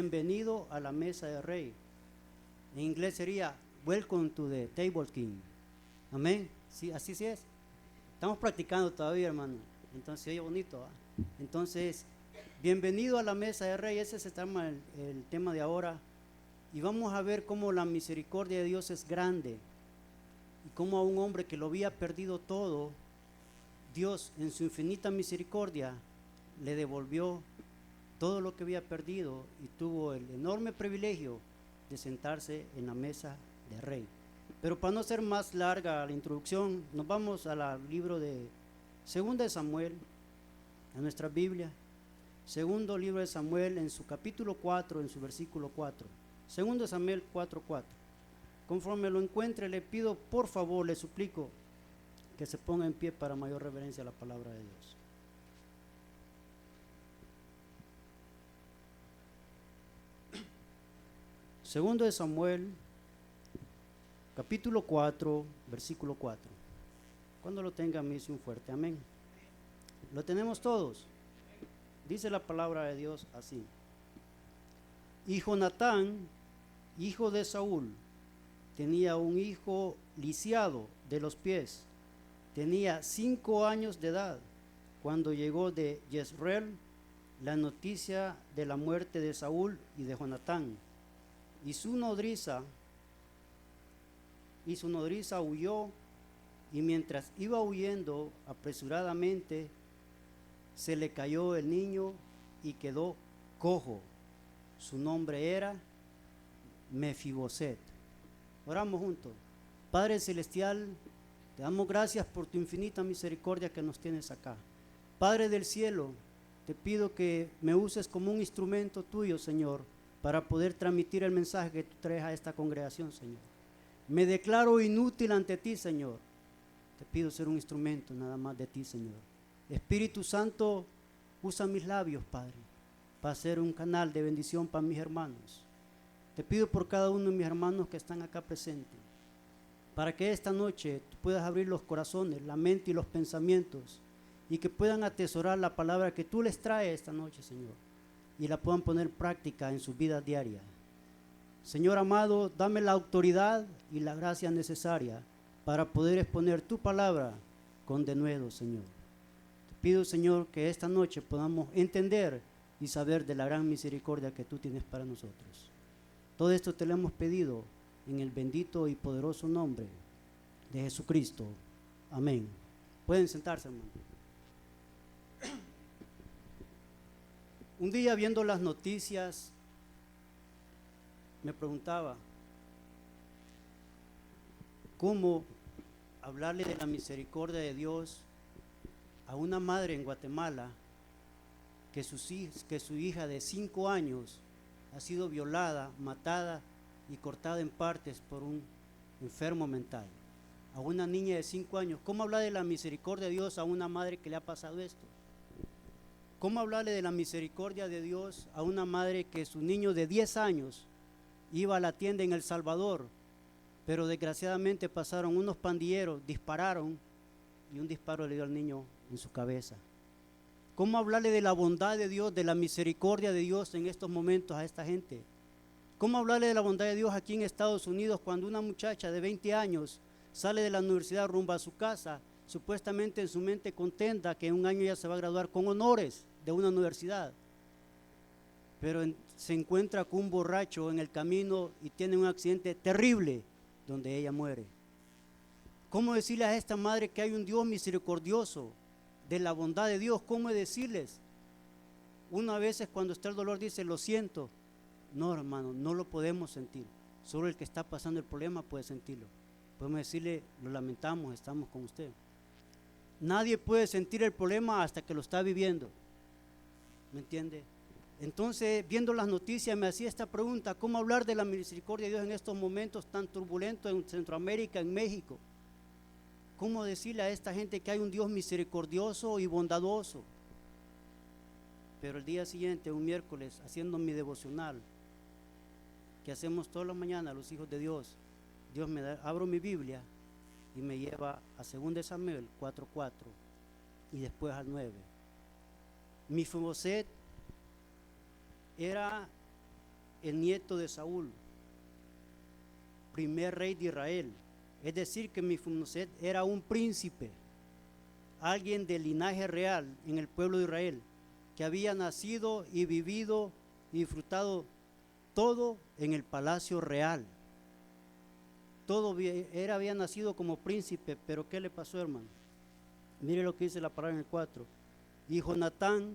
bienvenido a la mesa del rey. En inglés sería Welcome to the table king. Amén. Sí, así sí es. Estamos practicando todavía, hermano. Entonces, oye, bonito, ¿va? Entonces, bienvenido a la mesa del rey. Ese es el tema de ahora. Y vamos a ver cómo la misericordia de Dios es grande. Y cómo a un hombre que lo había perdido todo, Dios en su infinita misericordia le devolvió todo lo que había perdido y tuvo el enorme privilegio de sentarse en la mesa del rey. Pero para no ser más larga la introducción, nos vamos al libro de 2 de Samuel, a nuestra Biblia. Segundo libro de Samuel, en su capítulo 4, en su versículo 4. 2 de Samuel 4:4. Conforme lo encuentre, le pido, por favor, le suplico que se ponga en pie para mayor reverencia a la palabra de Dios. Segundo de Samuel, capítulo 4, versículo 4. Cuando lo tenga, me dice un fuerte amén. ¿Lo tenemos todos? Dice la palabra de Dios así. Y Jonatán, hijo de Saúl, tenía un hijo lisiado de los pies. Tenía 5 años de edad cuando llegó de Jezreel la noticia de la muerte de Saúl y de Jonatán. Y su nodriza huyó, y mientras iba huyendo apresuradamente, se le cayó el niño y quedó cojo. Su nombre era Mefiboset. Oramos juntos. Padre Celestial, te damos gracias por tu infinita misericordia que nos tienes acá. Padre del cielo, te pido que me uses como un instrumento tuyo, Señor, para poder transmitir el mensaje que tú traes a esta congregación, Señor. Me declaro inútil ante ti, Señor. Te pido ser un instrumento nada más de ti, Señor. Espíritu Santo, usa mis labios, Padre, para ser un canal de bendición para mis hermanos. Te pido por cada uno de mis hermanos que están acá presentes, para que esta noche tú puedas abrir los corazones, la mente y los pensamientos, y que puedan atesorar la palabra que tú les traes esta noche, Señor, y la puedan poner en práctica en su vida diaria. Señor amado, dame la autoridad y la gracia necesaria para poder exponer tu palabra con denuedo, Señor. Te pido, Señor, que esta noche podamos entender y saber de la gran misericordia que tú tienes para nosotros. Todo esto te lo hemos pedido en el bendito y poderoso nombre de Jesucristo. Amén. Pueden sentarse, hermano. Un día, viendo las noticias, me preguntaba cómo hablarle de la misericordia de Dios a una madre en Guatemala que su hija de 5 años ha sido violada, matada y cortada en partes por un enfermo mental. A una niña de 5 años, ¿cómo hablar de la misericordia de Dios a una madre que le ha pasado esto? ¿Cómo hablarle de la misericordia de Dios a una madre que su niño de 10 años iba a la tienda en El Salvador, pero desgraciadamente pasaron unos pandilleros, dispararon y un disparo le dio al niño en su cabeza? ¿Cómo hablarle de la bondad de Dios, de la misericordia de Dios en estos momentos a esta gente? ¿Cómo hablarle de la bondad de Dios aquí en Estados Unidos cuando una muchacha de 20 años sale de la universidad rumbo a su casa, supuestamente en su mente contenta que en un año ya se va a graduar con honores de una universidad, pero se encuentra con un borracho en el camino y tiene un accidente terrible donde ella muere? ¿Cómo decirle a esta madre que hay un Dios misericordioso, de la bondad de Dios? ¿Cómo decirles? Una vez cuando está el dolor dice, lo siento. No, hermano, no lo podemos sentir. Solo el que está pasando el problema puede sentirlo. Podemos decirle, lo lamentamos, estamos con usted. Nadie puede sentir el problema hasta que lo está viviendo. ¿Me entiende? Entonces, viendo las noticias, me hacía esta pregunta: ¿cómo hablar de la misericordia de Dios en estos momentos tan turbulentos en Centroamérica, en México? ¿Cómo decirle a esta gente que hay un Dios misericordioso y bondadoso? Pero el día siguiente, un miércoles, haciendo mi devocional, que hacemos todas las mañanas los hijos de Dios, abro mi Biblia y me lleva a 2 de Samuel 4:4 y después al 9. Mefiboset era el nieto de Saúl, primer rey de Israel. Es decir, que Mefiboset era un príncipe, alguien de linaje real en el pueblo de Israel, que había nacido y vivido y disfrutado todo en el palacio real. Todo había nacido como príncipe, pero ¿qué le pasó, hermano? Mire lo que dice la palabra en el 4. Y Jonatán,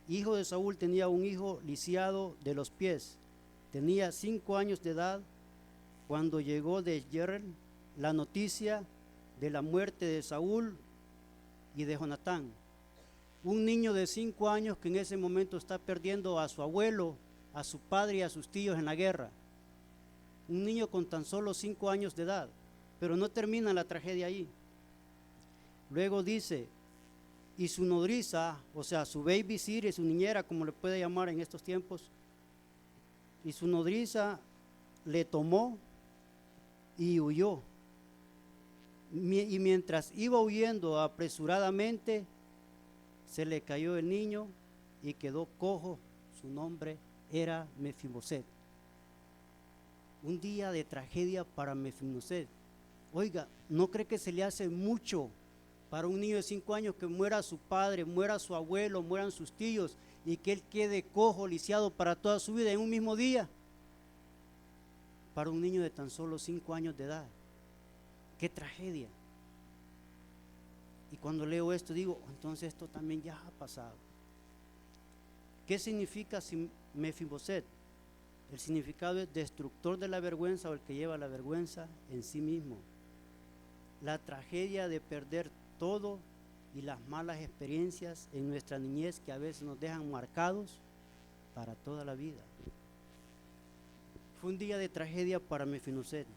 hijo de Saúl, tenía un hijo lisiado de los pies. Tenía 5 años de edad cuando llegó de Jezreel la noticia de la muerte de Saúl y de Jonatán. Un niño de 5 años que en ese momento está perdiendo a su abuelo, a su padre y a sus tíos en la guerra. Un niño con tan solo 5 años de edad, pero no termina la tragedia ahí. Luego dice, y su nodriza, o sea, su babysitter, su niñera, como le puede llamar en estos tiempos, y su nodriza le tomó y huyó. Y mientras iba huyendo apresuradamente, se le cayó el niño y quedó cojo. Su nombre era Mefiboset. Un día de tragedia para Mefiboset. Oiga, ¿no cree que se le hace mucho para un niño de 5 años que muera su padre, muera su abuelo, mueran sus tíos y que él quede cojo, lisiado para toda su vida en un mismo día? Para un niño de tan solo 5 años de edad. ¡Qué tragedia! Y cuando leo esto digo, entonces esto también ya ha pasado. ¿Qué significa Mefiboset? El significado es destructor de la vergüenza o el que lleva la vergüenza en sí mismo. La tragedia de perder todo y las malas experiencias en nuestra niñez que a veces nos dejan marcados para toda la vida. Fue un día de tragedia para Mefiboset.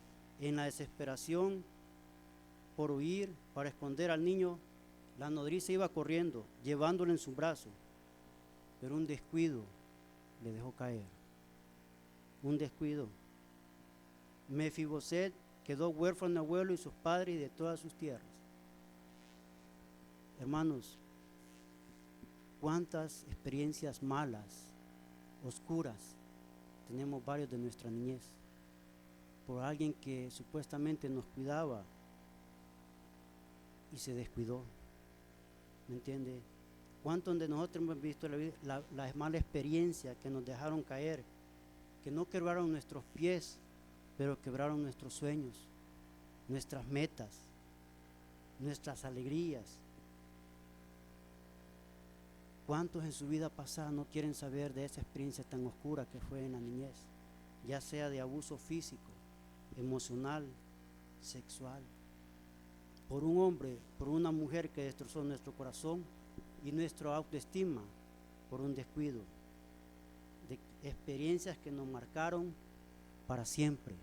En la desesperación por huir, para esconder al niño, la nodriza iba corriendo, llevándolo en su brazo, pero un descuido le dejó caer. Un descuido. Mefiboset quedó huérfano de abuelo y sus padres y de todas sus tierras. Hermanos, cuántas experiencias malas, oscuras, tenemos varios de nuestra niñez, por alguien que supuestamente nos cuidaba y se descuidó. ¿Me entiende? ¿Cuántos de nosotros hemos visto la mala experiencia que nos dejaron caer, que no quebraron nuestros pies, pero quebraron nuestros sueños, nuestras metas, nuestras alegrías? ¿Cuántos en su vida pasada no quieren saber de esa experiencia tan oscura que fue en la niñez? Ya sea de abuso físico, emocional, sexual, por un hombre, por una mujer que destrozó nuestro corazón y nuestra autoestima, por un descuido, de experiencias que nos marcaron para siempre.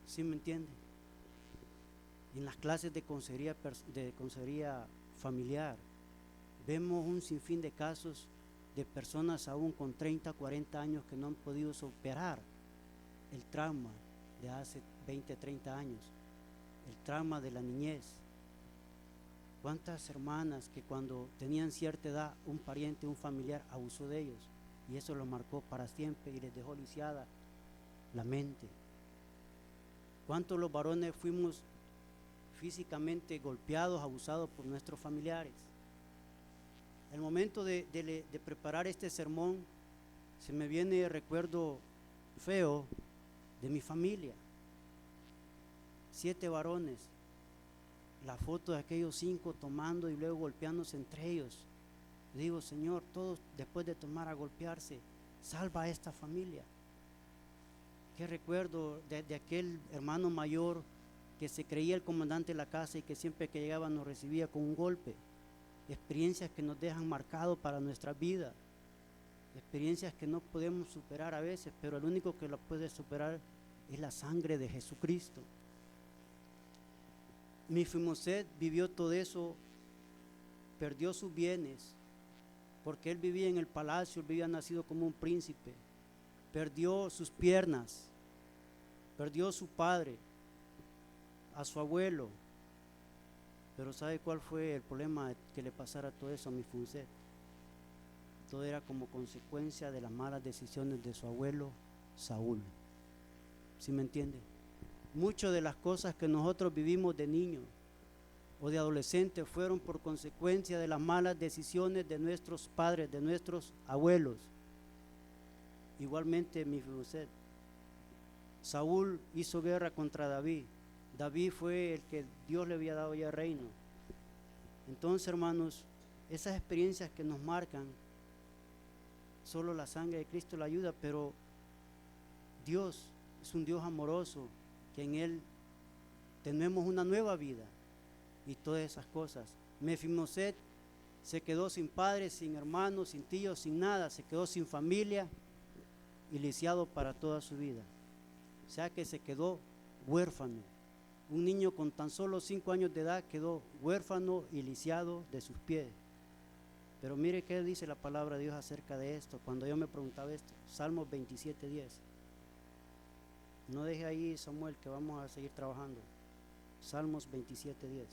¿Sí me entiende? En las clases de consejería familiar vemos un sinfín de casos de personas aún con 30, 40 años que no han podido superar el trauma de hace 20, 30 años, el trauma de la niñez. ¿Cuántas hermanas que cuando tenían cierta edad un pariente, un familiar abusó de ellos y eso los marcó para siempre y les dejó lisiada la mente? ¿Cuántos los varones fuimos físicamente golpeados, abusados por nuestros familiares? El momento de preparar este sermón se me viene el recuerdo feo de mi familia. 7 varones, la foto de aquellos 5 tomando y luego golpeándose entre ellos. Digo, Señor, todos después de tomar a golpearse, salva a esta familia. Qué recuerdo de aquel hermano mayor que se creía el comandante de la casa y que siempre que llegaba nos recibía con un golpe. Experiencias que nos dejan marcados para nuestra vida, experiencias que no podemos superar a veces, pero el único que lo puede superar es la sangre de Jesucristo. Mefiboset vivió todo eso, perdió sus bienes, porque él vivía en el palacio, él había nacido como un príncipe, perdió sus piernas, perdió a su padre, a su abuelo. Pero ¿sabe cuál fue el problema que le pasara todo eso a Mefiboset? Todo era como consecuencia de las malas decisiones de su abuelo Saúl. ¿Sí me entiende? Muchas de las cosas que nosotros vivimos de niños o de adolescentes fueron por consecuencia de las malas decisiones de nuestros padres, de nuestros abuelos. Igualmente Mefiboset. Saúl hizo guerra contra David. David fue el que Dios le había dado ya reino. Entonces, hermanos, esas experiencias que nos marcan, solo la sangre de Cristo la ayuda, pero Dios es un Dios amoroso, que en Él tenemos una nueva vida y todas esas cosas. Mefiboset se quedó sin padres, sin hermanos, sin tíos, sin nada, se quedó sin familia y lisiado para toda su vida. O sea que se quedó huérfano. Un niño con tan solo 5 años de edad quedó huérfano y lisiado de sus pies. Pero mire qué dice la palabra de Dios acerca de esto. Cuando yo me preguntaba esto, Salmos 27:10. No deje ahí, Samuel, que vamos a seguir trabajando. Salmos 27:10.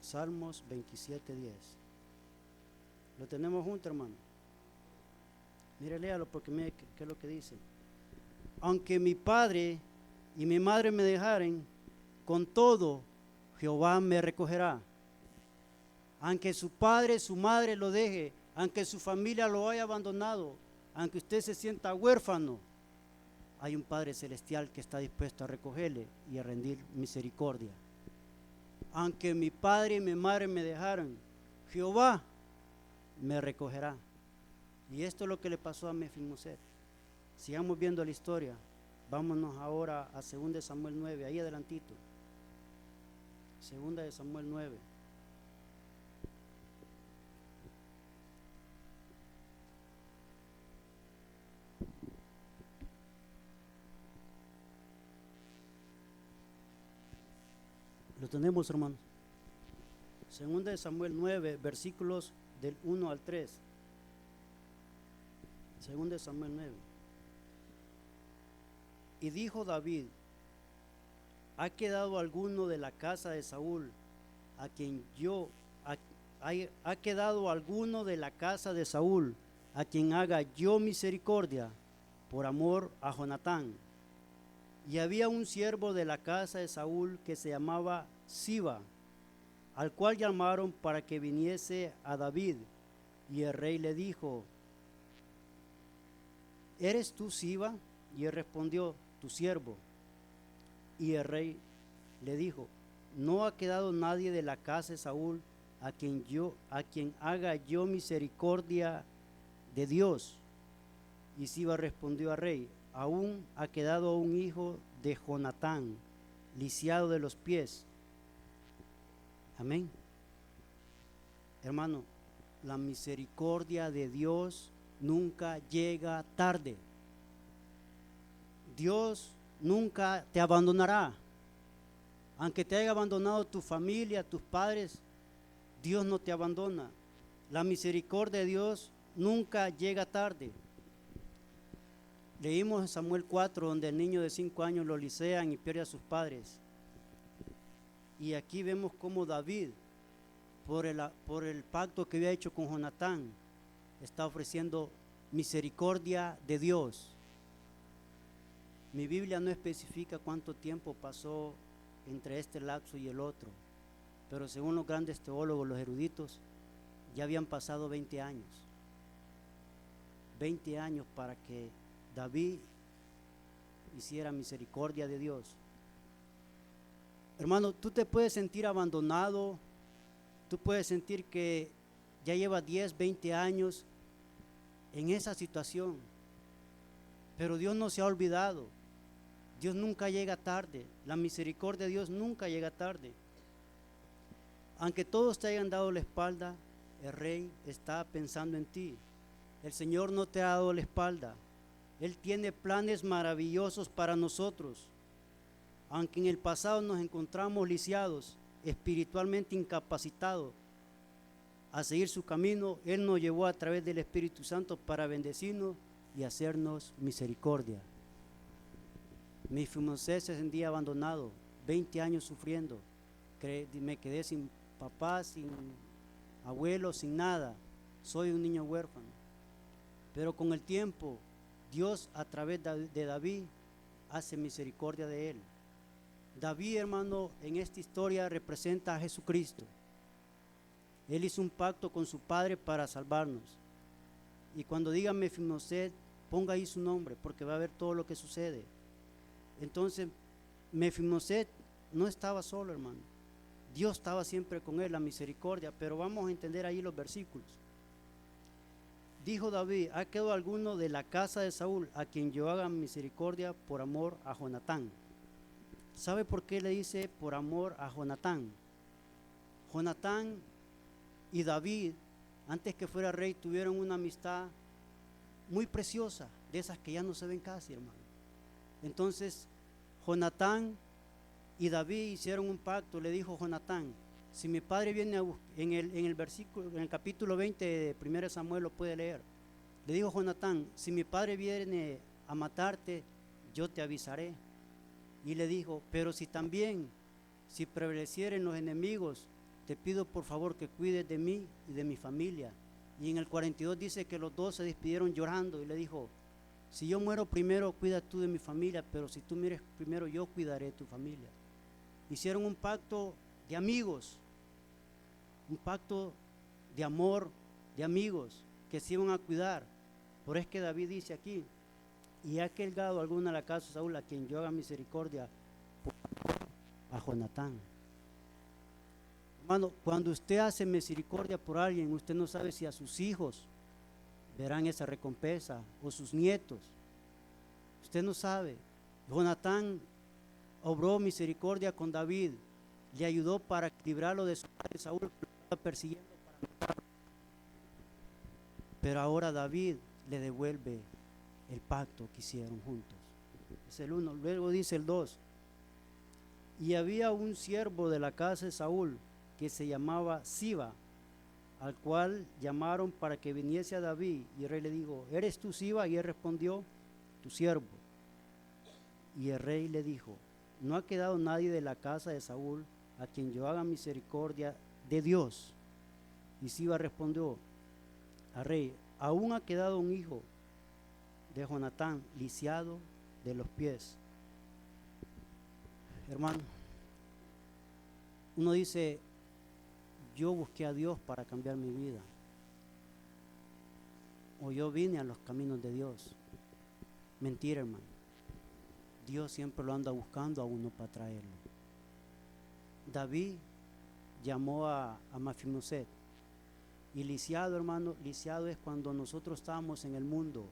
Salmos 27:10. Lo tenemos junto, hermano. Mire, léalo porque mire qué es lo que dice. Aunque mi padre y mi madre me dejaren, con todo Jehová me recogerá. Aunque su padre, su madre lo deje, aunque su familia lo haya abandonado, aunque usted se sienta huérfano, hay un Padre Celestial que está dispuesto a recogerle y a rendir misericordia. Aunque mi padre y mi madre me dejaran, Jehová me recogerá. Y esto es lo que le pasó a Mefiboset. Sigamos viendo la historia. Vámonos ahora a 2 Samuel 9, ahí adelantito. 2 Samuel 9. Lo tenemos, hermanos. 2 Samuel 9, versículos del 1 al 3. 2 Samuel 9. Y dijo David: ¿ha quedado alguno de la casa de Saúl ha quedado alguno de la casa de Saúl a quien haga yo misericordia por amor a Jonatán? Y había un siervo de la casa de Saúl que se llamaba Siba, al cual llamaron para que viniese a David. Y el rey le dijo: ¿eres tú Siba? Y él respondió: tu siervo. Y el rey le dijo: no ha quedado nadie de la casa de Saúl a quien haga yo misericordia de Dios. Y Siba respondió al rey: aún ha quedado un hijo de Jonatán, lisiado de los pies. Amén. Hermano, la misericordia de Dios nunca llega tarde. Dios nunca te abandonará. Aunque te haya abandonado tu familia, tus padres, Dios no te abandona. La misericordia de Dios nunca llega tarde. Leímos en Samuel 4, donde el niño de 5 años lo licean y pierde a sus padres. Y aquí vemos cómo David, por el pacto que había hecho con Jonatán, está ofreciendo misericordia de Dios. Mi Biblia no especifica cuánto tiempo pasó entre este lapso y el otro, pero según los grandes teólogos, los eruditos, ya habían pasado 20 años. 20 años para que David hiciera misericordia de Dios. Hermano, tú te puedes sentir abandonado, tú puedes sentir que ya llevas 10, 20 años en esa situación, pero Dios no se ha olvidado. Dios nunca llega tarde. La misericordia de Dios nunca llega tarde. Aunque todos te hayan dado la espalda, el Rey está pensando en ti. El Señor no te ha dado la espalda. Él tiene planes maravillosos para nosotros. Aunque en el pasado nos encontramos lisiados, espiritualmente incapacitados a seguir su camino, Él nos llevó a través del Espíritu Santo para bendecirnos y hacernos misericordia. Mefiboset se sentía abandonado, 20 años sufriendo. Me quedé sin papá, sin abuelo, sin nada. Soy un niño huérfano. Pero con el tiempo, Dios a través de David hace misericordia de él. David, hermano, en esta historia representa a Jesucristo. Él hizo un pacto con su padre para salvarnos. Y cuando diga Mefiboset, ponga ahí su nombre, porque va a ver todo lo que sucede. Entonces, Mefiboset no estaba solo, hermano. Dios estaba siempre con él, la misericordia. Pero vamos a entender ahí los versículos. Dijo David: ¿ha quedado alguno de la casa de Saúl a quien yo haga misericordia por amor a Jonatán? ¿Sabe por qué le dice por amor a Jonatán? Jonatán y David, antes que fuera rey, tuvieron una amistad muy preciosa, de esas que ya no se ven casi, hermano. Entonces, Jonatán y David hicieron un pacto. Le dijo Jonatán: si mi padre viene en el versículo, en el capítulo 20 de 1 Samuel, lo puede leer. Le dijo Jonatán: si mi padre viene a matarte, yo te avisaré. Y le dijo: pero si prevalecieren los enemigos, te pido por favor que cuides de mí y de mi familia. Y en el 42 dice que los dos se despidieron llorando, y le dijo: si yo muero primero, cuida tú de mi familia, pero si tú mueres primero, yo cuidaré de tu familia. Hicieron un pacto de amigos, un pacto de amor, de amigos que se iban a cuidar. Por eso es que David dice aquí: y ha quedado alguna a la casa de Saúl a quien yo haga misericordia a Jonatán. Hermano, cuando usted hace misericordia por alguien, usted no sabe si a sus hijos verán esa recompensa o sus nietos. Usted no sabe. Jonatán obró misericordia con David, le ayudó para librarlo de su padre Saúl, que lo estaba persiguiendo para matarlo. Pero ahora David le devuelve el pacto que hicieron juntos. Es el 1. Luego dice el 2: y había un siervo de la casa de Saúl que se llamaba Siba, al cual llamaron para que viniese a David. Y el rey le dijo: ¿eres tú Siba? Y él respondió: tu siervo. Y el rey le dijo: no ha quedado nadie de la casa de Saúl a quien yo haga misericordia de Dios. Y Siba respondió al rey: aún ha quedado un hijo de Jonatán, lisiado de los pies. Hermano, uno dice: yo busqué a Dios para cambiar mi vida, o yo vine a los caminos de Dios. Mentira, hermano. Dios siempre lo anda buscando a uno para traerlo. David llamó a Mefiboset, y lisiado, hermano, lisiado es cuando nosotros estábamos en el mundo,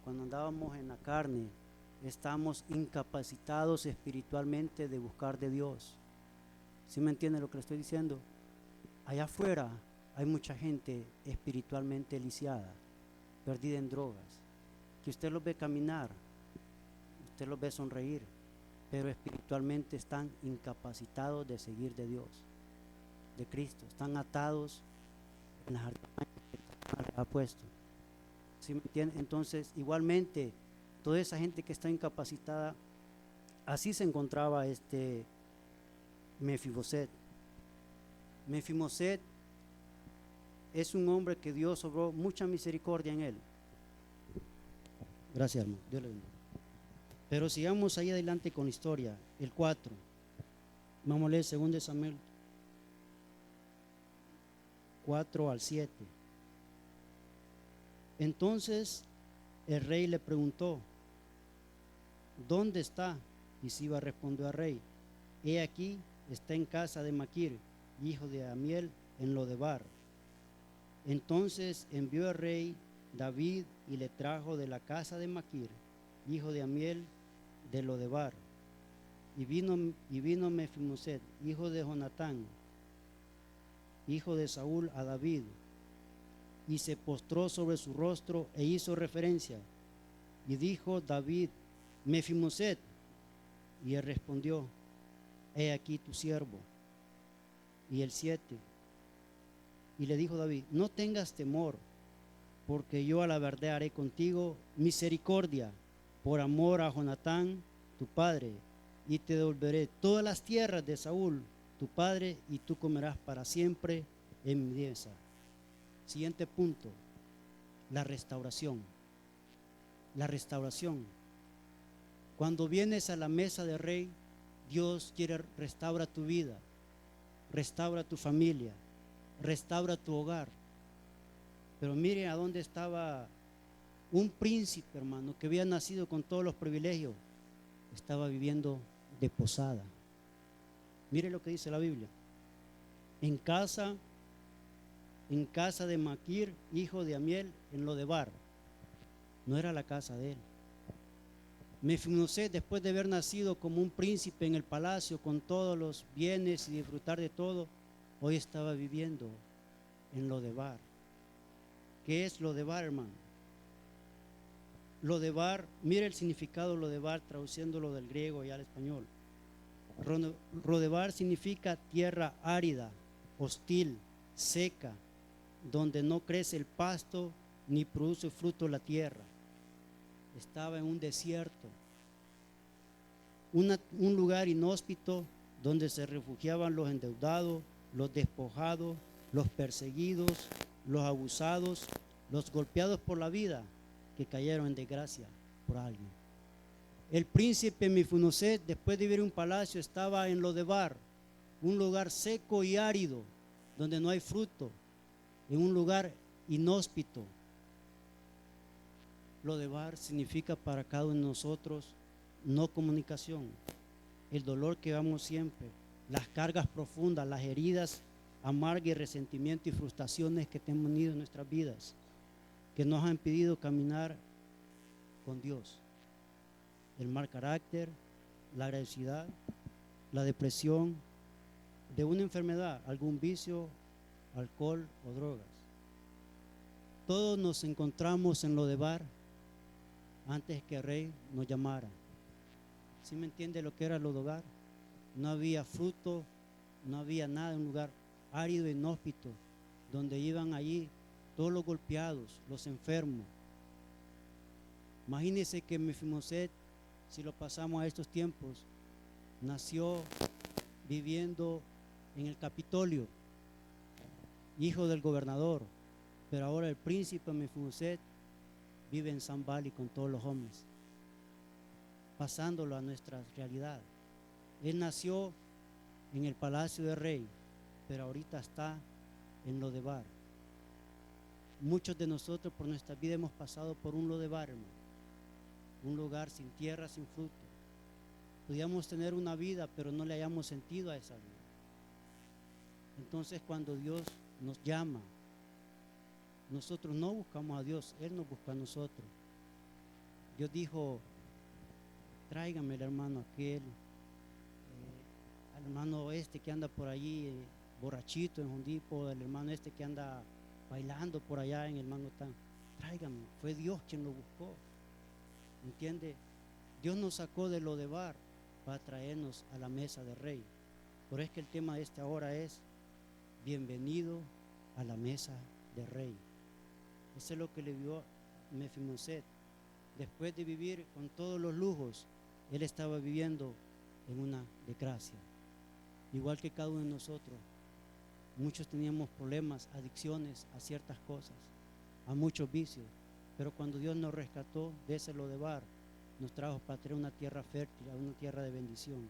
cuando andábamos en la carne, estamos incapacitados espiritualmente de buscar de Dios. ¿Sí me entiende lo que le estoy diciendo? Allá afuera hay mucha gente espiritualmente lisiada, perdida en drogas, que usted los ve caminar, usted los ve sonreír, pero espiritualmente están incapacitados de seguir de Dios, de Cristo. Están atados en las artimañas que Satanás ha puesto. ¿Sí me entiende? Entonces, igualmente, toda esa gente que está incapacitada, así se encontraba Mefiboset. Mefiboset es un hombre que Dios obró mucha misericordia en él. Gracias, hermano. Dios le bendiga. Pero sigamos ahí adelante con la historia. El 4. Vamos a leer 2 Samuel 4 al 7. Entonces el rey le preguntó: ¿dónde está? Y Siba respondió al rey: he aquí, está en casa de Maquir, hijo de Amiel, en Lodebar. Entonces envió el rey David y le trajo de la casa de Maquir, hijo de Amiel, de Lodebar. Y vino Mefiboset, hijo de Jonatán, hijo de Saúl, a David, y se postró sobre su rostro e hizo reverencia. Y dijo David: Mefiboset. Y él respondió: he aquí tu siervo. Y el 7. Y le dijo David: no tengas temor, porque yo a la verdad haré contigo misericordia por amor a Jonatán, tu padre, y te devolveré todas las tierras de Saúl, tu padre, y tú comerás para siempre en mi mesa. Siguiente punto, la restauración. La restauración. Cuando vienes a la mesa del rey, Dios quiere restaurar tu vida, restaura tu familia, restaura tu hogar. Pero miren a dónde estaba un príncipe, hermano, que había nacido con todos los privilegios, estaba viviendo de posada. Mire lo que dice la Biblia. En casa de Maquir, hijo de Amiel, en Lodebar. No era la casa de él. Mefiboset, después de haber nacido como un príncipe en el palacio con todos los bienes y disfrutar de todo, hoy estaba viviendo en Lodebar. ¿Qué es Lodebar, hermano? Lodebar, mire el significado de Lodebar, traduciéndolo del griego y al español. Lodebar significa tierra árida, hostil, seca, donde no crece el pasto ni produce fruto la tierra. Estaba en un desierto, un lugar inhóspito donde se refugiaban los endeudados, los despojados, los perseguidos, los abusados, los golpeados por la vida, que cayeron en desgracia por alguien. El príncipe Mefiboset, después de vivir en un palacio, estaba en Lodebar, un lugar seco y árido, donde no hay fruto, en un lugar inhóspito. Lodebar significa para cada uno de nosotros no comunicación, el dolor que vamos siempre, las cargas profundas, las heridas amargas y resentimiento y frustraciones que hemos tenido en nuestras vidas, que nos han impedido caminar con Dios. El mal carácter, la agresividad, la depresión, de una enfermedad, algún vicio, alcohol o drogas. Todos nos encontramos en Lodebar antes que el rey nos llamara. ¿Sí me entiende lo que era Lodebar? No había fruto, no había nada, un lugar árido e inhóspito, donde iban allí todos los golpeados, los enfermos. Imagínense que Mefiboset, si lo pasamos a estos tiempos, nació viviendo en el Capitolio, hijo del gobernador, pero ahora el príncipe Mefiboset vive en Sun Valley con todos los hombres, pasándolo a nuestra realidad. Él nació en el palacio del rey, pero ahorita está en Lodebar. Muchos de nosotros por nuestra vida hemos pasado por un Lodebar, hermano, un lugar sin tierra, sin fruto. Podíamos tener una vida, pero no le hayamos sentido a esa vida. Entonces, cuando Dios nos llama, nosotros no buscamos a Dios, Él nos busca a nosotros. Dios dijo: tráigame el hermano aquel, al hermano este que anda por allí borrachito en Hondipo, el hermano este que anda bailando por allá en el Mangotán. Tráigame. Fue Dios quien lo buscó. ¿Entiende? Dios nos sacó de Lodebar para traernos a la mesa del rey. Por eso es que el tema de esta hora es: bienvenido a la mesa del rey. Eso es lo que le dio Mefiboset. Después de vivir con todos los lujos, él estaba viviendo en una desgracia. Igual que cada uno de nosotros, muchos teníamos problemas, adicciones a ciertas cosas, a muchos vicios. Pero cuando Dios nos rescató de ese Lodebar, nos trajo para traer una tierra fértil, una tierra de bendición.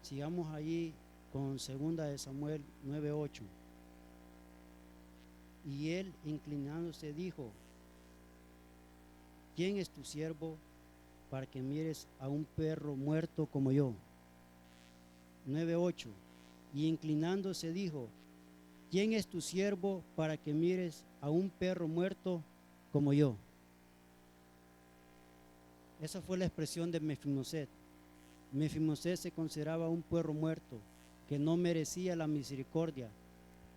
Sigamos allí con 2 de Samuel 9:8. Y él, inclinándose, dijo: ¿quién es tu siervo para que mires a un perro muerto como yo? 9:8. Y inclinándose dijo: ¿quién es tu siervo para que mires a un perro muerto como yo? Esa fue la expresión de Mefiboset. Mefiboset se consideraba un perro muerto que no merecía la misericordia,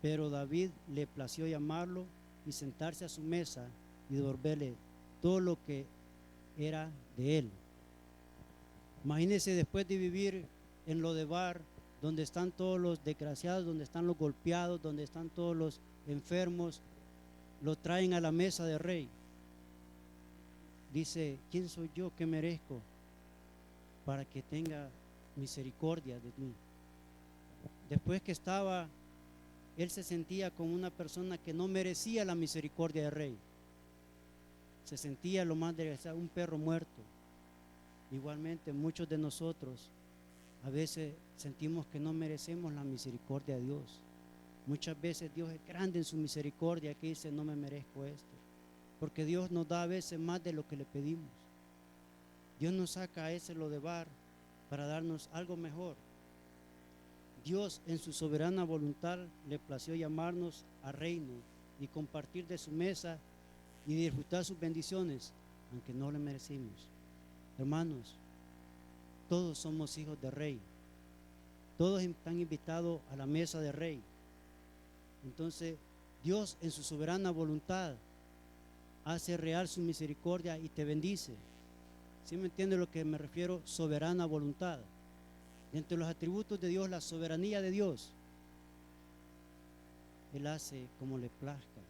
pero David le plació llamarlo y sentarse a su mesa y devolverle todo lo que era de él. Imagínense, después de vivir en Lodebar, donde están todos los desgraciados, donde están los golpeados, donde están todos los enfermos, lo traen a la mesa del rey. Dice: ¿quién soy yo que merezco para que tenga misericordia de mí. Después que estaba, él se sentía como una persona que no merecía la misericordia del rey. Se sentía lo más desgraciado, un perro muerto. Igualmente, muchos de nosotros a veces sentimos que no merecemos la misericordia de Dios. Muchas veces Dios es grande en su misericordia, que dice, no me merezco esto. Porque Dios nos da a veces más de lo que le pedimos. Dios nos saca a ese lodebar para darnos algo mejor. Dios en su soberana voluntad le plació llamarnos a reino y compartir de su mesa y disfrutar sus bendiciones, aunque no le merecimos. Hermanos, todos somos hijos de rey. Todos están invitados a la mesa de rey. Entonces, Dios en su soberana voluntad hace real su misericordia y te bendice. ¿Sí me entiende lo que me refiero? Soberana voluntad. Entre los atributos de Dios, la soberanía de Dios. Él hace como le plazca.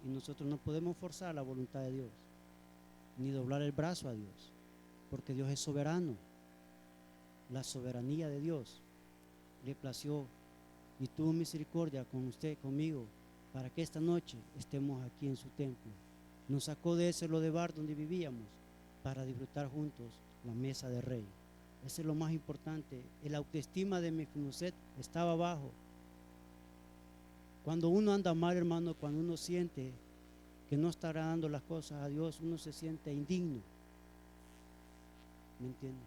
Y nosotros no podemos forzar la voluntad de Dios, ni doblar el brazo a Dios, porque Dios es soberano. La soberanía de Dios le plació y tuvo misericordia con usted, conmigo, para que esta noche estemos aquí en su templo. Nos sacó de ese lodebar donde vivíamos para disfrutar juntos la mesa de rey. Eso es lo más importante. El autoestima de Mefiboset estaba bajo. Cuando uno anda mal, hermano, cuando uno siente que no estará dando las cosas a Dios, uno se siente indigno. ¿Me entiende?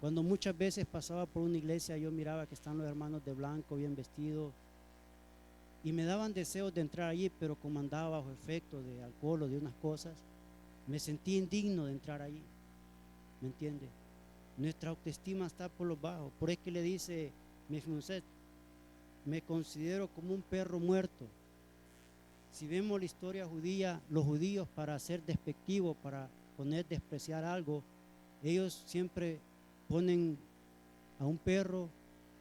Cuando muchas veces pasaba por una iglesia, yo miraba que están los hermanos de blanco, bien vestidos, y me daban deseos de entrar allí, pero como andaba bajo efecto de alcohol o de unas cosas, me sentí indigno de entrar allí. ¿Me entiende? Nuestra autoestima está por los bajos. Por eso que le dice Mefiboset, me considero como un perro muerto. Si vemos la historia judía, los judíos, para ser despectivos, para despreciar algo, ellos siempre ponen a un perro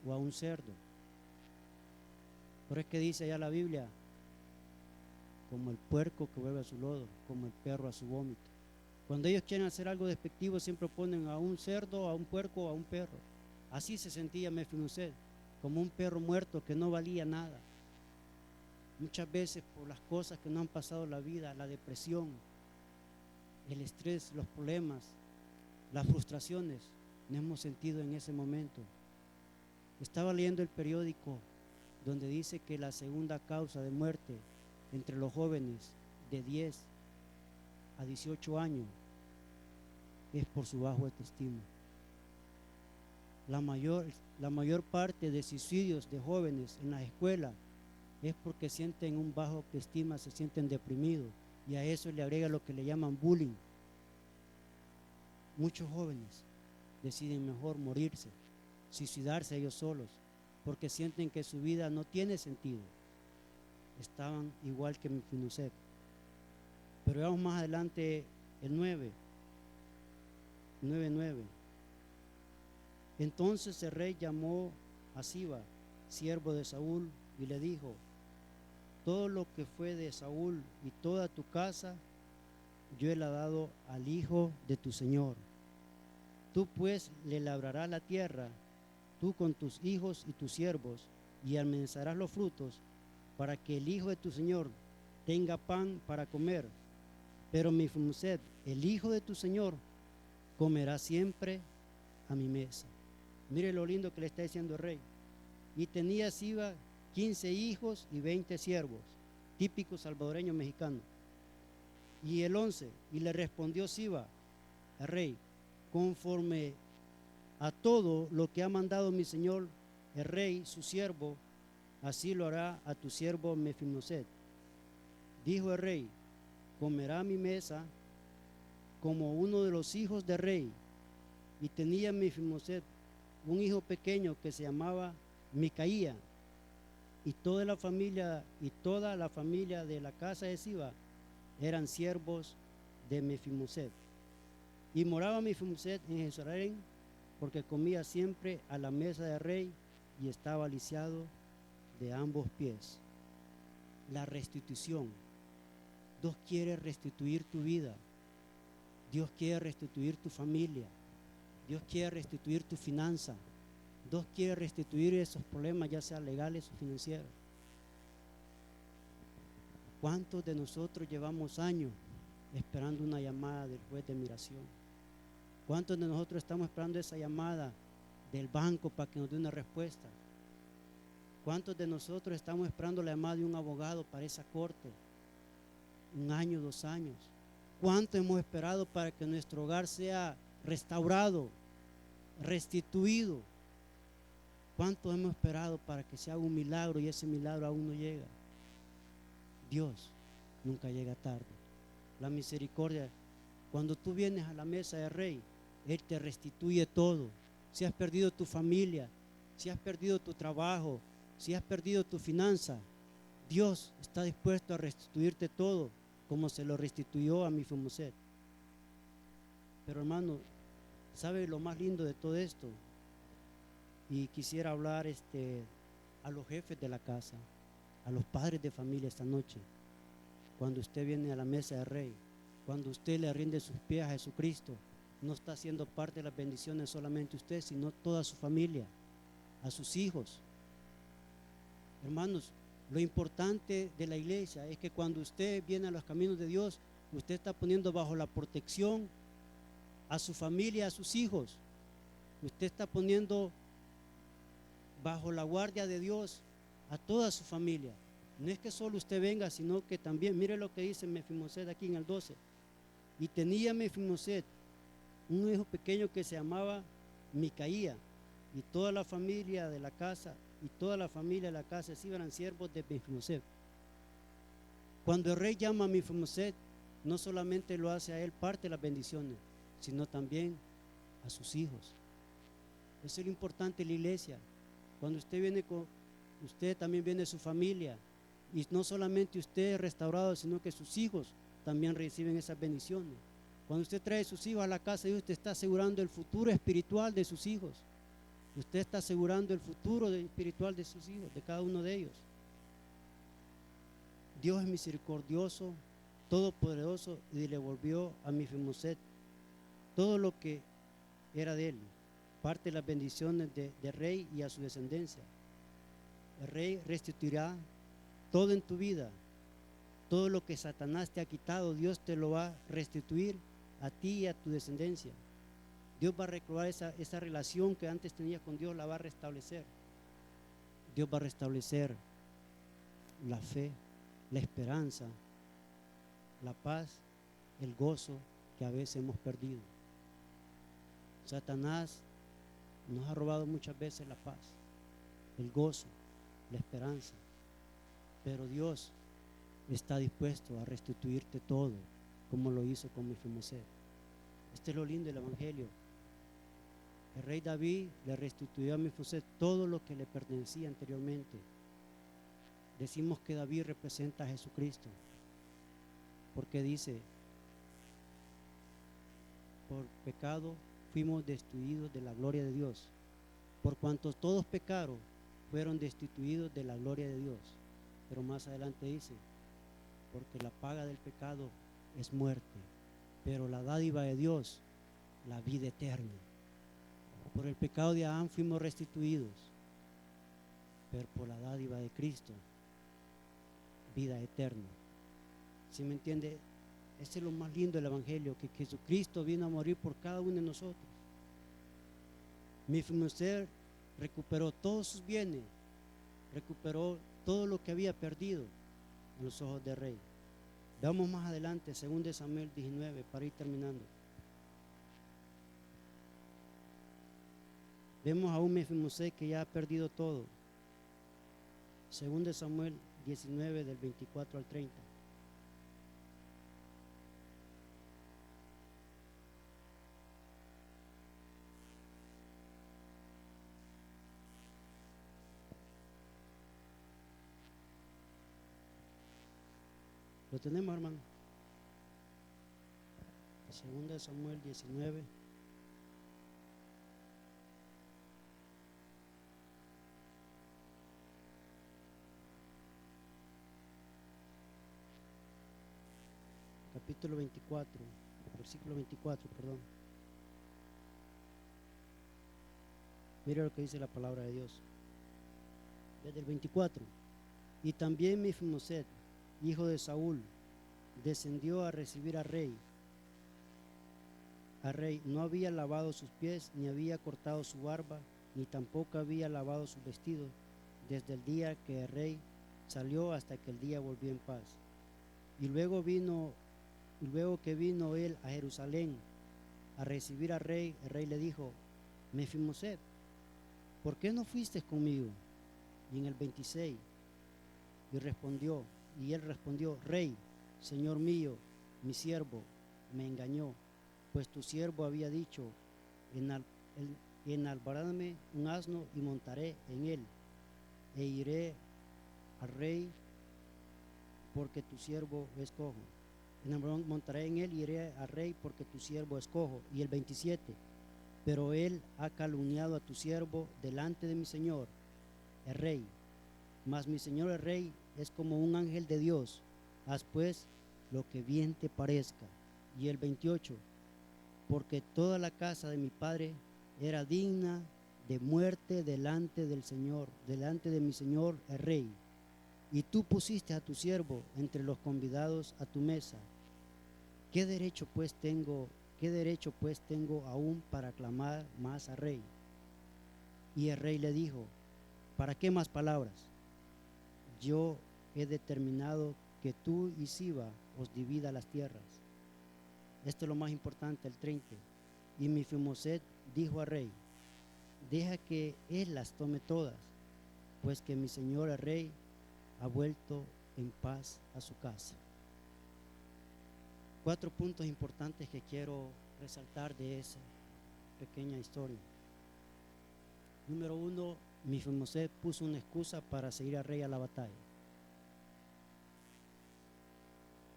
o a un cerdo. Por eso que dice allá la Biblia, como el puerco que vuelve a su lodo, como el perro a su vómito. Cuando ellos quieren hacer algo despectivo, siempre ponen a un cerdo, a un puerco o a un perro. Así se sentía Mefiboset, como un perro muerto que no valía nada. Muchas veces por las cosas que nos han pasado en la vida, la depresión, el estrés, los problemas, las frustraciones, nos hemos sentido en ese momento. Estaba leyendo el periódico donde dice que la segunda causa de muerte entre los jóvenes de 10 a 18 años es por su bajo autoestima. La mayor parte de suicidios de jóvenes en las escuelas es porque sienten un bajo autoestima, se sienten deprimidos, y a eso le agrega lo que le llaman bullying. Muchos jóvenes deciden mejor morirse, suicidarse ellos solos, porque sienten que su vida no tiene sentido. Estaban igual que Mefiboset. Pero veamos más adelante el 9:9. Entonces el rey llamó a Siba, siervo de Saúl, y le dijo, todo lo que fue de Saúl y toda tu casa, yo le he dado al hijo de tu señor. Tú pues le labrarás la tierra, tú con tus hijos y tus siervos, y almacenarás los frutos, para que el hijo de tu señor tenga pan para comer. Pero Mefiboset, el hijo de tu señor, comerá siempre a mi mesa. Mire lo lindo que le está diciendo el rey. Y tenía Siba 15 hijos y 20 siervos, típico salvadoreño mexicano. Y el 11, y le respondió Siba, el rey, conforme a todo lo que ha mandado mi señor, el rey, su siervo, así lo hará a tu siervo Mefiboset. Dijo el rey, comerá a mi mesa como uno de los hijos del rey. Y tenía Mefiboset un hijo pequeño que se llamaba Micaía, y toda la familia de la casa de Siba eran siervos de Mefiboset. Y moraba Mefiboset en Jerusalén, porque comía siempre a la mesa del rey y estaba lisiado de ambos pies. La restitución. Dios quiere restituir tu vida. Dios quiere restituir tu familia. Dios quiere restituir tu finanza. Dios quiere restituir esos problemas, ya sean legales o financieros. ¿Cuántos de nosotros llevamos años esperando una llamada del juez de migración? ¿Cuántos de nosotros estamos esperando esa llamada del banco para que nos dé una respuesta? ¿Cuántos de nosotros estamos esperando la llamada de un abogado para esa corte? 1 año, 2 años. ¿Cuánto hemos esperado para que nuestro hogar sea restaurado, restituido? ¿Cuánto hemos esperado para que se haga un milagro y ese milagro aún no llega? Dios nunca llega tarde. La misericordia, cuando tú vienes a la mesa del Rey, Él te restituye todo. Si has perdido tu familia, si has perdido tu trabajo, si has perdido tu finanza, Dios está dispuesto a restituirte todo, como se lo restituyó a Mefiboset. Pero hermano, ¿sabe lo más lindo de todo esto? Y quisiera hablar a los jefes de la casa, a los padres de familia esta noche. Cuando usted viene a la mesa del Rey, cuando usted le rinde sus pies a Jesucristo, no está haciendo parte de las bendiciones solamente usted, sino toda su familia, a sus hijos. Hermanos, lo importante de la iglesia es que cuando usted viene a los caminos de Dios, usted está poniendo bajo la protección a su familia, a sus hijos. Usted está poniendo bajo la guardia de Dios a toda su familia. No es que solo usted venga, sino que también, mire lo que dice Mefiboset aquí en el 12. Y tenía Mefiboset un hijo pequeño que se llamaba Micaía, y toda la familia de la casa sí eran siervos de Mefiboset. Cuando el rey llama a Mefiboset, no solamente lo hace a él parte de las bendiciones, sino también a sus hijos. Eso es lo importante en la iglesia. Cuando usted viene usted también viene su familia, y no solamente usted es restaurado, sino que sus hijos también reciben esas bendiciones. Cuando usted trae a sus hijos a la casa de Dios, usted está asegurando el futuro espiritual de sus hijos. Usted está asegurando el futuro espiritual de sus hijos, de cada uno de ellos. Dios es misericordioso, todopoderoso, y le volvió a Mefiboset todo lo que era de él, parte de las bendiciones del rey y a su descendencia. El rey restituirá todo en tu vida. Todo lo que Satanás te ha quitado, Dios te lo va a restituir a ti y a tu descendencia. Dios va a recobrar esa relación que antes tenías con Dios, la va a restablecer. Dios va a restablecer la fe, la esperanza, la paz, el gozo que a veces hemos perdido. Satanás nos ha robado muchas veces la paz, el gozo, la esperanza, pero Dios está dispuesto a restituirte todo, como lo hizo con Mefiboset. Este es lo lindo del evangelio. El rey David le restituyó a Mefiboset todo lo que le pertenecía anteriormente. Decimos que David representa a Jesucristo, porque dice: por pecado fuimos destituidos de la gloria de Dios. Por cuanto todos pecaron, fueron destituidos de la gloria de Dios. Pero más adelante dice: porque la paga del pecado es muerte, pero la dádiva de Dios, la vida eterna. Por el pecado de Adán fuimos restituidos, pero por la dádiva de Cristo, vida eterna. ¿Sí me entiende? Ese es lo más lindo del evangelio, que Jesucristo vino a morir por cada uno de nosotros. Mefiboset recuperó todos sus bienes, recuperó todo lo que había perdido en los ojos del rey. Veamos más adelante, 2 Samuel 19, para ir terminando. Vemos a un Mefiboset que ya ha perdido todo. 2 Samuel 19, del 24 al 30. ¿Lo tenemos, hermano? 2 Samuel 19. Capítulo 24, versículo 24, perdón. Mire lo que dice la palabra de Dios. Desde el 24. Y también Mefiboset, hijo de Saúl, descendió a recibir al rey. No había lavado sus pies, ni había cortado su barba, ni tampoco había lavado sus vestidos, desde el día que el rey salió hasta que el día volvió en paz. Y luego que vino él a Jerusalén a recibir al rey, el rey le dijo: Mefiboset, ¿por qué no fuiste conmigo? Y en el 26, y él respondió: Rey, señor mío, mi siervo me engañó, pues tu siervo había dicho: enalbardame un asno y montaré en él, e iré al rey porque tu siervo es cojo. Montaré en él y iré al rey porque tu siervo es cojo. Y el 27, pero él ha calumniado a tu siervo delante de mi señor, el rey. Mas mi señor el rey es como un ángel de Dios. Haz pues lo que bien te parezca. Y el 28, porque toda la casa de mi padre era digna de muerte delante del Señor, delante de mi señor el rey. Y tú pusiste a tu siervo entre los convidados a tu mesa. ¿Qué derecho pues tengo aún para clamar más al rey? Y el rey le dijo: ¿para qué más palabras? Yo he determinado que tú y Siba os divida las tierras. Esto es lo más importante, el 30. Y Mefiboset dijo al rey: deja que él las tome todas, pues que mi señor el rey ha vuelto en paz a su casa. 4 puntos importantes que quiero resaltar de esa pequeña historia. Número 1, Mefiboset puso una excusa para seguir al rey a la batalla.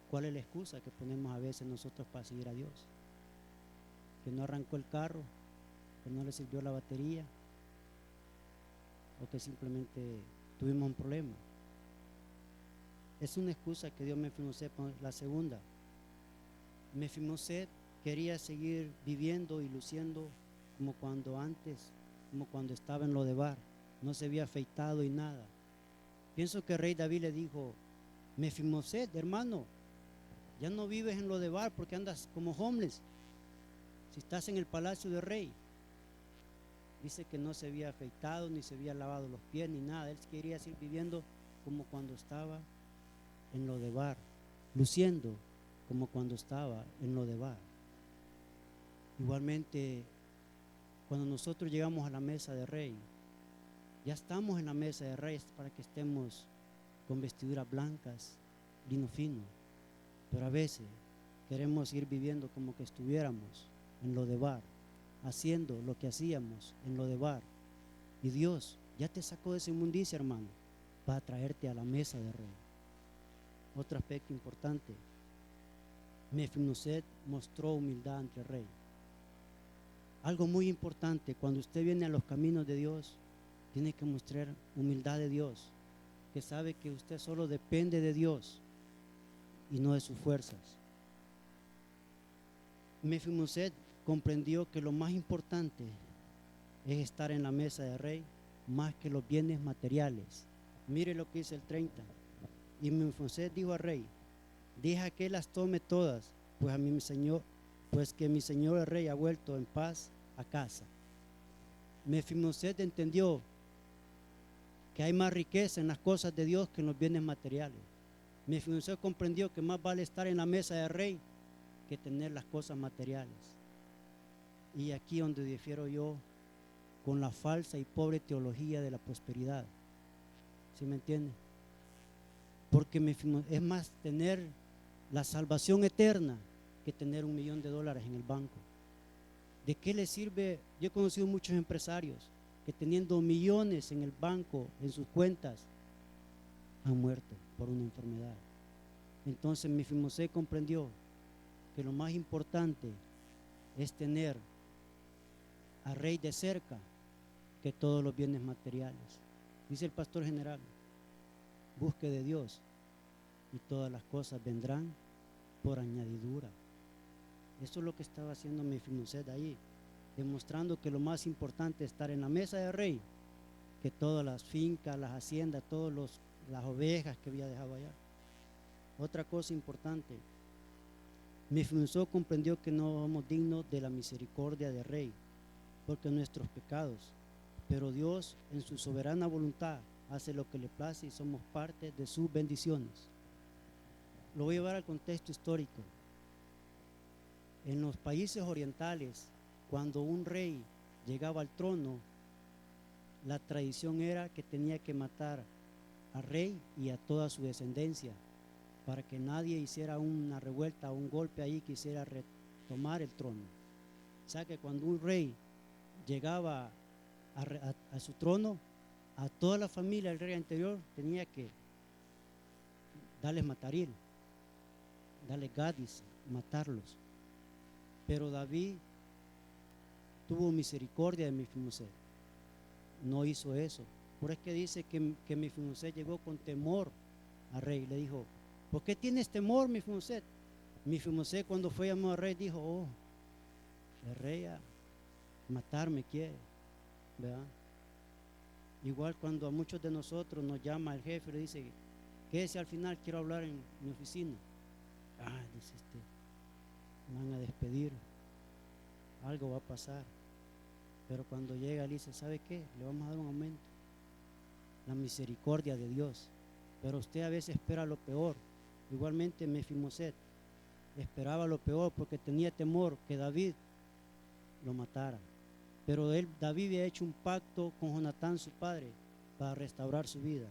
¿Cuál es la excusa que ponemos a veces nosotros para seguir a Dios? Que no arrancó el carro, que no le sirvió la batería, o que simplemente tuvimos un problema. Es una excusa que dio Mefiboset. La segunda, Mefiboset quería seguir viviendo y luciendo como cuando estaba en Lodebar. No se había afeitado y nada. Pienso que el rey David le dijo: Mefiboset, hermano, ya no vives en Lodebar porque andas como homeless. Si estás en el palacio del rey. Dice que no se había afeitado, ni se había lavado los pies, ni nada. Él quería seguir viviendo como cuando estaba en Lodebar, luciendo como cuando estaba en Lodebar. Igualmente, cuando nosotros llegamos a la mesa de rey, ya estamos en la mesa de rey para que estemos con vestiduras blancas, lino fino, pero a veces queremos ir viviendo como que estuviéramos en Lodebar, haciendo lo que hacíamos en Lodebar. Y Dios ya te sacó de esa inmundicia, hermano, para traerte a la mesa de rey. Otro aspecto importante, Mefiboset mostró humildad ante el rey. Algo muy importante, cuando usted viene a los caminos de Dios, tiene que mostrar humildad de Dios, que sabe que usted solo depende de Dios y no de sus fuerzas. Mefiboset comprendió que lo más importante es estar en la mesa del rey más que los bienes materiales. Mire lo que dice el 30. Y Mefiboset dijo al rey: deja que las tome todas, pues que mi señor el rey ha vuelto en paz a casa. Mefiboset entendió que hay más riqueza en las cosas de Dios que en los bienes materiales. Mefiboset comprendió que más vale estar en la mesa del rey que tener las cosas materiales. Y aquí donde difiero yo con la falsa y pobre teología de la prosperidad. ¿Sí me entiende? Porque es más tener la salvación eterna que tener $1 millón en el banco. ¿De qué le sirve? Yo he conocido muchos empresarios que teniendo millones en el banco, en sus cuentas, han muerto por una enfermedad. Entonces Mefiboset comprendió que lo más importante es tener al rey de cerca que todos los bienes materiales. Dice el pastor general: busque de Dios y todas las cosas vendrán por añadidura. Eso es lo que estaba haciendo Mefiboset ahí. demostrando que lo más importante es estar en la mesa del rey que todas las fincas, las haciendas, las ovejas que había dejado allá. Otra cosa importante, Mefiboset comprendió que no somos dignos de la misericordia del rey, porque nuestros pecados, pero Dios en su soberana voluntad hace lo que le place y somos parte de sus bendiciones. Lo voy a llevar al contexto histórico. En los países orientales, cuando un rey llegaba al trono, la tradición era que tenía que matar al rey y a toda su descendencia para que nadie hiciera una revuelta o un golpe ahí que quisiera retomar el trono. O sea que cuando un rey llegaba a su trono, a toda la familia del rey anterior tenía que darles mataril, darles gadis, matarlos. Pero David tuvo misericordia de Mefiboset, no hizo eso. Por eso es que dice que Mefiboset llegó con temor al rey. Le dijo: ¿por qué tienes temor, Mefiboset? Mefiboset, cuando fue llamado al rey, dijo: oh, el rey a matarme quiere, ¿verdad? Igual cuando a muchos de nosotros nos llama el jefe y le dice: quédese al final, quiero hablar en mi oficina. Dice me van a despedir, algo va a pasar. Pero cuando llega, él dice: ¿sabe qué? Le vamos a dar un aumento. La misericordia de Dios. Pero usted a veces espera lo peor. Igualmente Mefiboset esperaba lo peor porque tenía temor que David lo matara. Pero David había hecho un pacto con Jonatán, su padre, para restaurar su vida.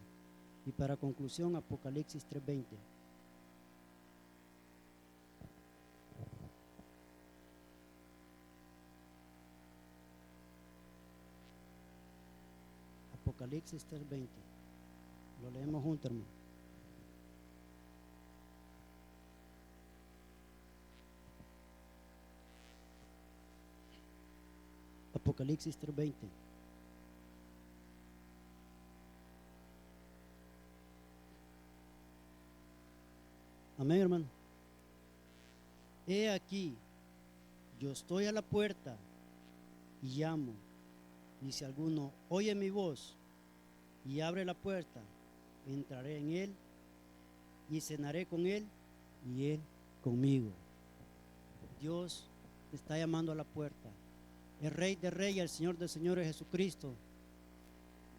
Y para conclusión, Apocalipsis 3:20. Apocalipsis 3:20. Lo leemos juntos, hermano. Apocalipsis 3:20. Amén, hermano. He aquí, yo estoy a la puerta y llamo. Y si alguno oye mi voz y abre la puerta, entraré en él y cenaré con él y él conmigo. Dios está llamando a la puerta. El Rey de Reyes y el Señor de Señores, Jesucristo,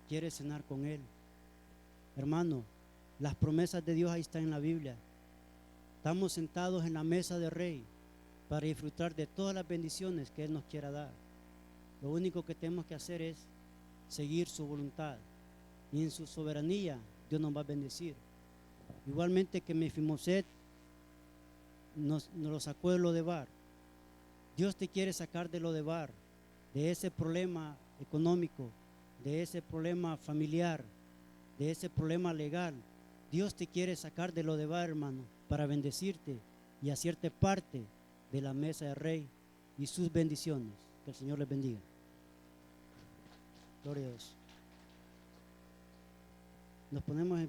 quiere cenar con él. Hermano, las promesas de Dios ahí están en la Biblia. Estamos sentados en la mesa del Rey para disfrutar de todas las bendiciones que Él nos quiera dar. Lo único que tenemos que hacer es seguir su voluntad, y en su soberanía Dios nos va a bendecir. Igualmente que Mefiboset nos lo sacó de Lodebar. Dios te quiere sacar de Lodebar, de ese problema económico, de ese problema familiar, de ese problema legal. Dios te quiere sacar de Lodebar, hermano, para bendecirte y hacerte parte de la mesa del Rey y sus bendiciones. Que el Señor les bendiga. Gloria a Dios. Nos ponemos en